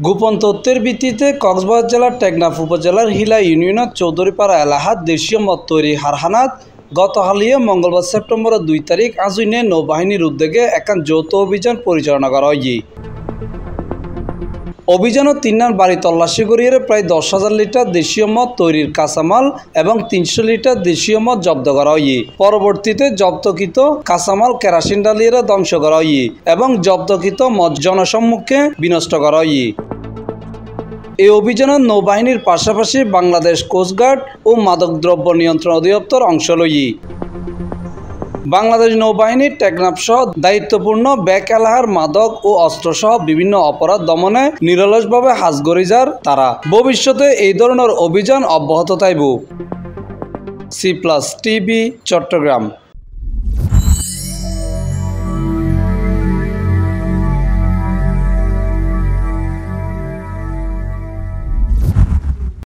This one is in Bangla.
গোপন তথ্যের ভিত্তিতে কক্সবাজার জেলার টেকনাফ উপজেলার হিলা ইউনিয়নের চৌধুরীপাড়া এলাকাত দেশীয় মদ তৈরি কারখানাত গত হালিয়ে মঙ্গলবার সেপ্টেম্বর 2 তারিখ আজইনে নৌবাহিনীর উদ্যোগে একখান যৌথ অভিযান পরিচালনা করা হয়। অভিযানত 3 নার বাড়ি তল্লাশি করিয়ে প্রায় 10,000 লিটার দেশীয় মদ তৈরির কাঁচামাল এবং 300 লিটার দেশীয় মদ জব্দ করা হয়। পরবর্তীতে জব্দকৃত কাঁচামাল কেরাসিন ডালিয়ে ধ্বংস করা হয় এবং জব্দকৃত মদ জনসম্মুখে বিনষ্ট করা হয়। এই অভিযানত নৌবাহিনীর পাশাপাশি বাংলাদেশ কোস্টগার্ড ও মাদকদ্রব্য নিয়ন্ত্রণ অধিদপ্তর অংশ লয়। বাংলাদেশ নৌবাহিনীর টেকনাফ সহ দায়িত্বপূর্ণ ব্যাক এলাকার মাদক ও অস্ত্রসহ বিভিন্ন অপরাধ দমনে নিরলসভাবে হাজ গরিজার তারা ভবিষ্যতে এই ধরনের অভিযান অব্যাহত থাকবে। C+ TV Chittagong.